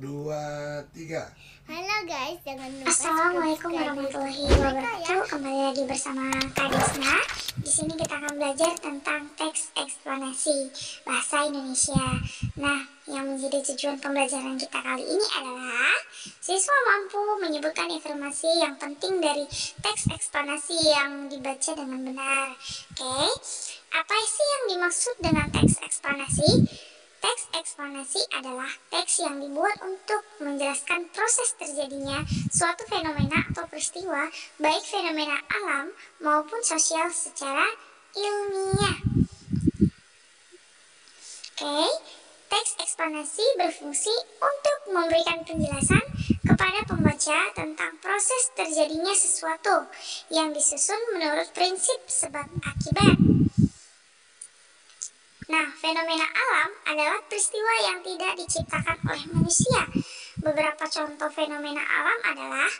2, 3. Halo guys, jangan lupa Assalamualaikum warahmatullahi wabarakatuh. Kembali lagi bersama Kak Desna. Di sini kita akan belajar tentang teks eksplanasi bahasa Indonesia. Nah, yang menjadi tujuan pembelajaran kita kali ini adalah siswa mampu menyebutkan informasi yang penting dari teks eksplanasi yang dibaca dengan benar. Oke, apa sih yang dimaksud dengan teks eksplanasi? Teks eksplanasi adalah teks yang dibuat untuk menjelaskan proses terjadinya suatu fenomena atau peristiwa, baik fenomena alam maupun sosial secara ilmiah. Oke, teks eksplanasi berfungsi untuk memberikan penjelasan kepada pembaca tentang proses terjadinya sesuatu yang disusun menurut prinsip sebab akibat. Nah, fenomena alam adalah peristiwa yang tidak diciptakan oleh manusia. Beberapa contoh fenomena alam adalah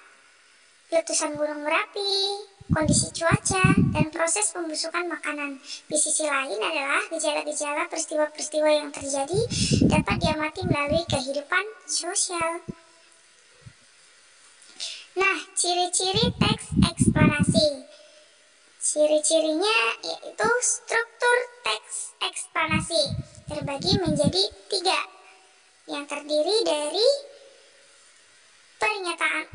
letusan gunung berapi, kondisi cuaca, dan proses pembusukan makanan. Di sisi lain adalah gejala-gejala peristiwa-peristiwa yang terjadi dapat diamati melalui kehidupan sosial. Nah, ciri-ciri teks eksplanasi. Ciri-cirinya yaitu struktur teks eksplanasi terbagi menjadi 3 yang terdiri dari pernyataan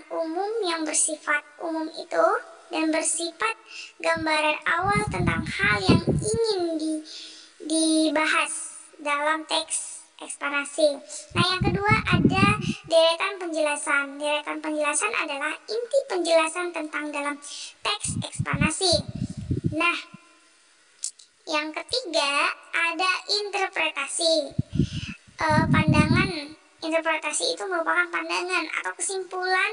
umum yang bersifat umum itu dan bersifat gambaran awal tentang hal yang ingin dibahas dalam teks eksplanasi. Nah, yang kedua ada deretan penjelasan. Deretan penjelasan adalah inti penjelasan tentang dalam teks eksplanasi. Nah, yang ketiga ada interpretasi. Pandangan. Interpretasi itu merupakan pandangan atau kesimpulan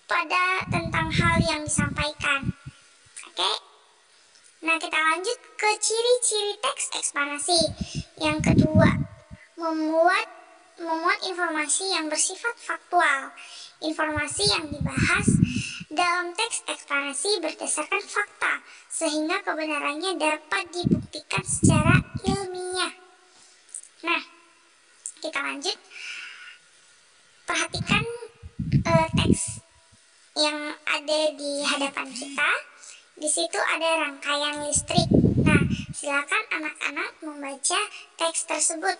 pada tentang hal yang disampaikan. Oke. Nah, kita lanjut ke ciri-ciri teks eksplanasi. Yang kedua, memuat informasi yang bersifat faktual. Informasi yang dibahas dalam teks eksplanasi berdasarkan fakta, sehingga kebenarannya dapat dibuktikan secara ilmiah. Nah, kita lanjut. Perhatikan teks yang ada di hadapan kita. Di situ ada rangkaian listrik. Nah, silakan anak-anak membaca teks tersebut.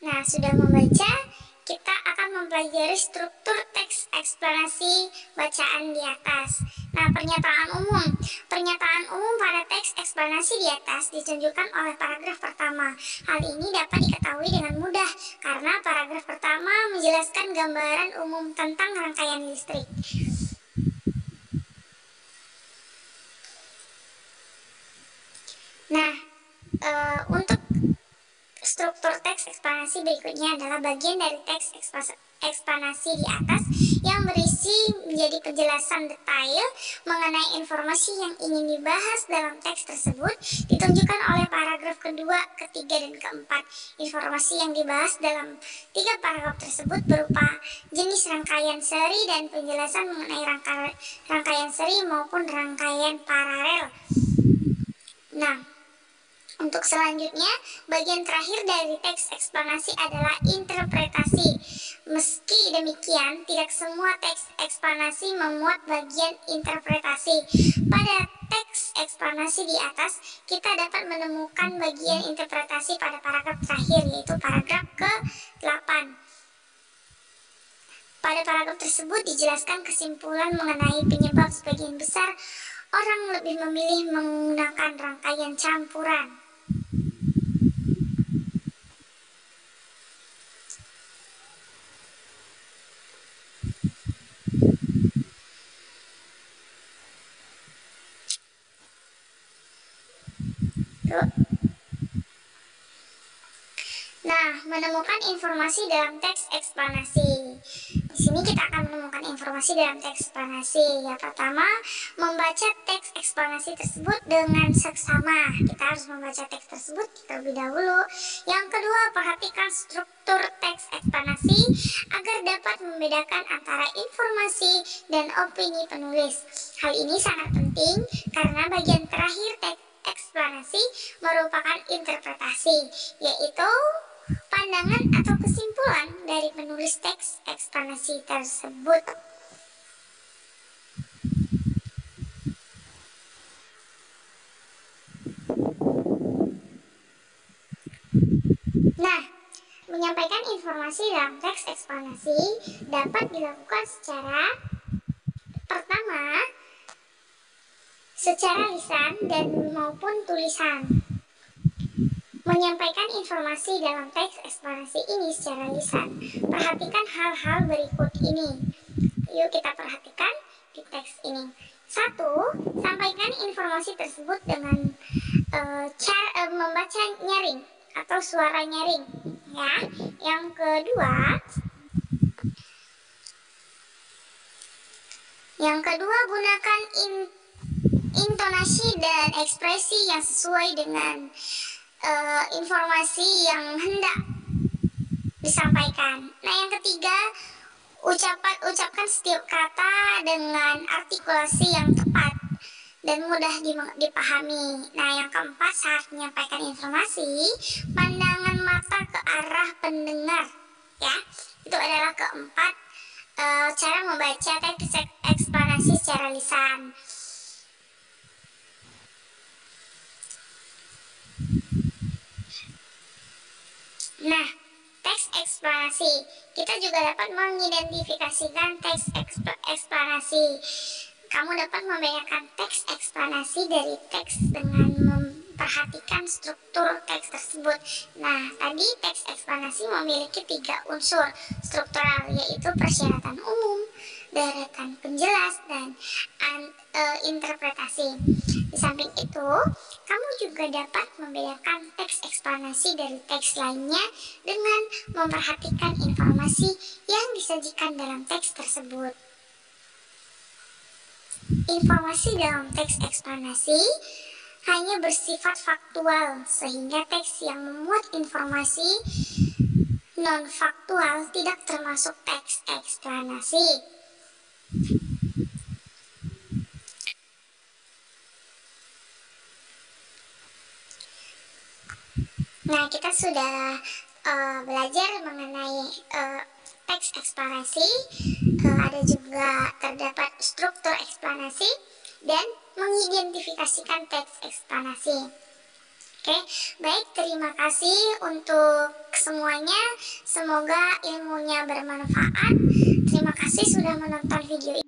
Nah, sudah membaca, kita akan mempelajari struktur teks eksplanasi bacaan di atas. Nah, pernyataan umum. Pernyataan umum pada teks eksplanasi di atas ditunjukkan oleh paragraf pertama. Hal ini dapat diketahui dengan mudah karena paragraf pertama menjelaskan gambaran umum tentang rangkaian listrik. Nah, untuk struktur teks eksplanasi berikutnya adalah bagian dari teks eksplanasi di atas yang berisi menjadi penjelasan detail mengenai informasi yang ingin dibahas dalam teks tersebut, ditunjukkan oleh paragraf kedua, ketiga, dan keempat. Informasi yang dibahas dalam 3 paragraf tersebut berupa jenis rangkaian seri dan penjelasan mengenai rangkaian seri maupun rangkaian paralel. Nah, untuk selanjutnya, bagian terakhir dari teks eksplanasi adalah interpretasi. Meski demikian, tidak semua teks eksplanasi memuat bagian interpretasi. Pada teks eksplanasi di atas, kita dapat menemukan bagian interpretasi pada paragraf terakhir, yaitu paragraf ke-8. Pada paragraf tersebut dijelaskan kesimpulan mengenai penyebab sebagian besar orang lebih memilih menggunakan rangkaian campuran. Nah, menemukan informasi dalam teks eksplanasi. Di sini kita akan menemukan informasi dalam teks eksplanasi. Yang pertama, membaca teks eksplanasi tersebut dengan seksama. Kita harus membaca teks tersebut terlebih dahulu. Yang kedua, perhatikan struktur teks eksplanasi agar dapat membedakan antara informasi dan opini penulis. Hal ini sangat penting karena bagian terakhir teks eksplanasi merupakan interpretasi, yaitu pandangan atau kesimpulan dari penulis teks eksplanasi tersebut. Nah, menyampaikan informasi dalam teks eksplanasi dapat dilakukan secara pertama, secara lisan dan maupun tulisan. Menyampaikan informasi dalam teks eksplanasi ini secara lisan. Perhatikan hal-hal berikut ini. Yuk kita perhatikan di teks ini. 1. Sampaikan informasi tersebut dengan cara membaca nyaring atau suara nyaring. Ya. Yang kedua, gunakan intonasi dan ekspresi yang sesuai dengan informasi yang hendak disampaikan. Nah, yang ketiga, ucapkan setiap kata dengan artikulasi yang tepat dan mudah dipahami. Nah, yang keempat, saat menyampaikan informasi, pandangan mata ke arah pendengar. Ya, itu adalah keempat cara membaca teks eksplanasi secara lisan. Nah, teks eksplanasi. Kita juga dapat mengidentifikasikan teks eksplanasi. Kamu dapat membedakan teks eksplanasi dari teks dengan memperhatikan struktur teks tersebut. Nah, tadi teks eksplanasi memiliki 3 unsur struktural, yaitu persyaratan umum, deretan penjelas, dan interpretasi. Di samping itu, kamu juga dapat membedakan teks eksplanasi dari teks lainnya dengan memperhatikan informasi yang disajikan dalam teks tersebut. Informasi dalam teks eksplanasi hanya bersifat faktual, sehingga teks yang memuat informasi non-faktual tidak termasuk teks eksplanasi. Nah, kita sudah belajar mengenai teks eksplanasi, ada juga terdapat struktur eksplanasi dan mengidentifikasikan teks eksplanasi. Oke, baik, terima kasih untuk semuanya. Semoga ilmunya bermanfaat. Terima kasih sudah menonton video ini.